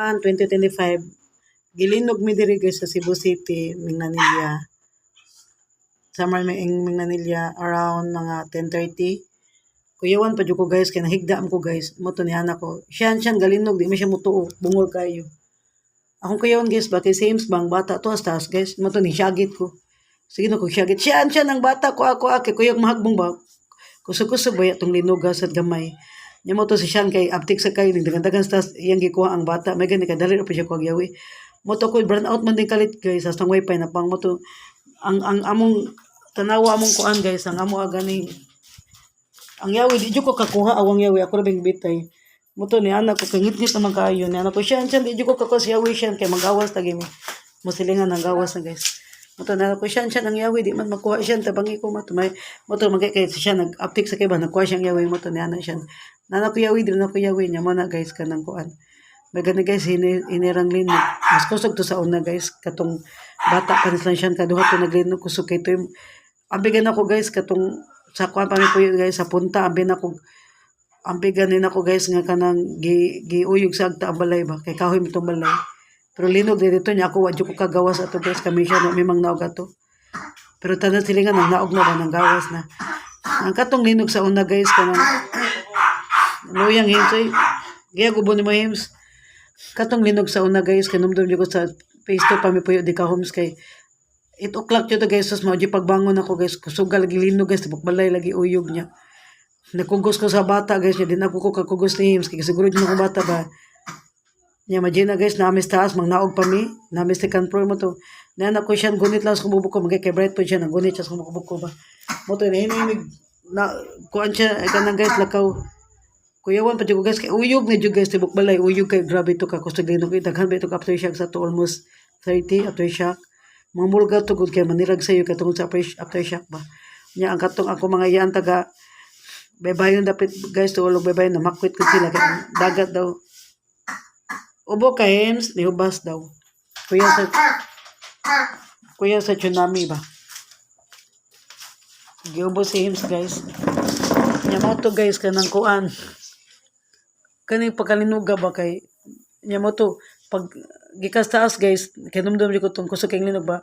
kuan 2025 gilinog mi diri guys sa Cebu City, Minganilla. Summer may Minganilla around mga 10:30. Kuyawan pa jud ko guys kay nahigda ko guys. Mo to ni anak ko. Siyan galinog di man siya mutuo, bungol kayo. Akong kuyawan guys ba kay James bang bata to taas guys. Mo to ni syagit ko. Sige na ko syagit. Siyan ang bata ko ako kay kuyog mahagbong ba. Kusog-kusog ba itong linog sa gamay. Nya mo to si Sean kay aptik sa kay dagan-dagan stas iyang gikuha ang bata may gani kadali pa siya ko agyawi mo to ko burn out man din kalit guys sa wifi na pang mo to ang among tanawa among kuan guys ang amo gani ang yawi di ko kakuha awang yawi ako ra bing bitay mo to ni anak ko kangit-ngit naman kaayo ni anak ko Sean di ko kakuha si yawi Sean kay magawas tagi mo silingan ang gawas na guys mo to na ko Sean ang yawi di man makuha siya tabangi ko mo to magay kay siya nag-aptik sa kay ba nakuha siyang yawi mo to ni anak siya nana ko yawi din ako yawi nya mo na guys kanang kuan may gani guys inirang linog mas kusog to sa una guys katong bata pa lang siya kaduha to naglinog kusog kay to ambigan ako guys katong sa kuan pa mi puyo guys sa punta ambigan din ako guys nga kanang giuyog sa agta ang balay ba kay kahoy mo tong balay pero linog dito niya ako wadyo ko kagawas ato guys kami siya no mimang naog ato pero tanan silingan ang naog na ba ng gawas na ang katong linog sa una guys kanang loyang himsoy giya gubo ni mo hims katong linog sa una guys kanumdum ko sa face to pa mi puyo di ka homes kay 8 o'clock to guys sus mao di pagbangon ako guys kusugal lagi linog guys balay lagi uyog niya nakugos ko sa bata guys niya din ako ko kakugos ni hims kay siguro di ko bata ba nya imagine guys na amis taas mang naog pa mi na amis second floor mo to na ko siya gunit lang sa kubuko magay kay bright po siya nang gunit siya sa kubuko ba mo to ni na kuan siya kanang guys lakaw kuyawan pa jud guys kay uyog na jud guys tibok balay uyog kay grabe to ka kusog linog daghan ba ito ka aftershock sa to almost 30 aftershock mga mulga to gud kay manirag sayo katong sa aftershock ba nya ang katong ako mga iyan taga baybayon dapat guys to ulog baybayon na makwit ko sila kay dagat daw ubo ka hems ni hubas daw kuya sa tsunami ba giubo si hems guys nya mo to guys kanang kuan kaning pagkalinuga ba kay nya mo to pag gikas taas guys kay numdum ko tong kusog kay linog ba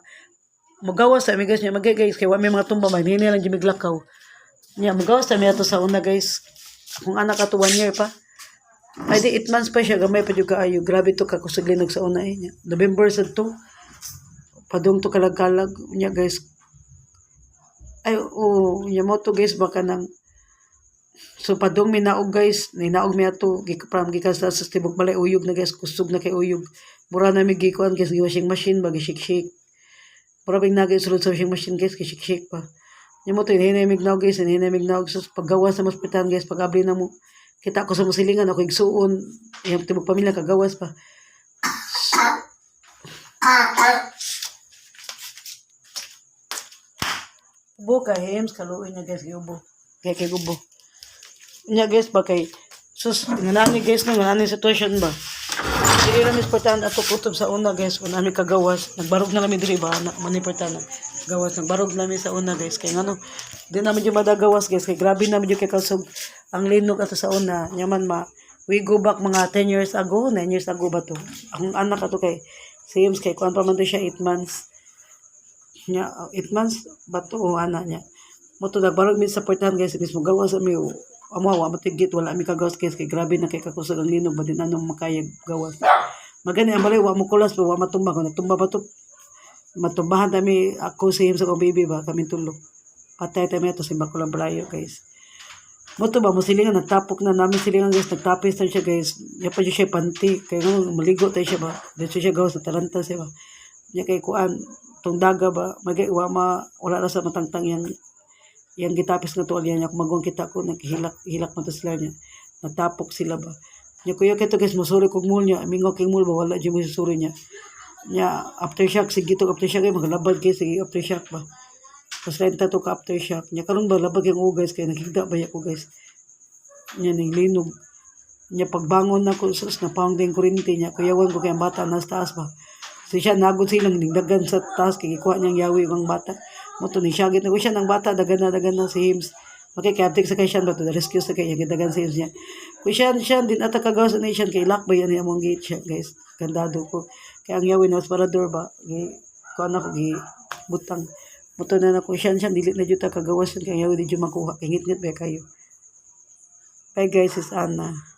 magawas sa mi guys nya magay guys kay wa may mga tumba man hini lang gimiglakaw nya magawas sa mi ato sa una guys kung anak ato 1 year pa ay di 8 months pa siya gamay pa jud kaayo grabe to ka kusog linog sa una nya November sad to padung to kalag-kalag nya guys ay nya mo to guys baka nang so padong minaog guys ninaog mi ato gikas sa tibok balay uyog na guys kusog na kay uyog mura na mi gikuan guys washing machine ba gishik-shik mura bing nagay sulod sa washing machine guys gishik-shik pa nya mo to hinay-mig naog guys hinay-mig naog sa paggawas sa hospital guys pag-abli na mo kita ko sa musilingan ako igsuon yung tibok pamilya kagawas pa ubo ka hems kaluoy niya guys giubo kay gubo nya guys ba kay sus nganani guys no nganani sitwasyon ba dili ra misportan ato kutob sa una guys una mi kagawas nagbarog na lami diri ba na maniportan gawas nagbarog lami sa una guys kay ngano di na medyo madagawas guys kay grabe na medyo kay kasog ang linog ato sa una nya man we go back mga 10 years ago 9 years ago ba to akong anak ato kay Sims kay kuan pa man to siya 8 months nya 8 months ba to ana nya mo to nagbarog mi sa portahan guys mismo gawas sa mi amawa matigit wala mi kagawas guys kay grabe na kay kakusog ang linog ba din anong makayag gawas magani ang balay wa mo kulas ba wa matumba ko natumba ba to matumbahan tami ako sa him sa kong baby ba kami tulo patay tami ato si bakulang balayo guys mo to ba mo silingan nagtapok na namin silingan guys nagtapis na siya guys ya pa siya panty kay no maligo tayo siya ba dito siya gawas na talanta siya ba nya kay kuan tong daga ba magay wala na sa matangtang yang gitapis na tuwalya niya kung magwang kita ko naghilak mo to sila niya natapok sila ba niya kuya kito guys musuri kong mul niya mingo king mul ba wala dyan mo susuri niya niya aftershock sige to aftershock ay magalabad guys sige aftershock ba tapos renta to ka aftershock niya karon ba labag yung guys kaya nakikita ba ko guys niya nang linog niya pagbangon na ko sus na pounding kurinti niya kuyawan ko kaya bata nas taas ba so siya nagod silang ningdagan sa taas kaya ikuha niyang yawi ang bata mo to ni syagit na ko siya ng bata dagan na si Hims makikaptik sa kay siyan ba to, rescue sa kay gidagan sa niya. Kung siyan din ata kagawas na siyan kay lock ba yan among gate siya guys. Gandado ko. Kaya ang yawin was para door ba. Kuan ako gi butang. Buto na ko siyan dili na jud ta kagawas kay yawin di jud makuha. Ingit-ngit ba kayo. Bye guys, is Anna.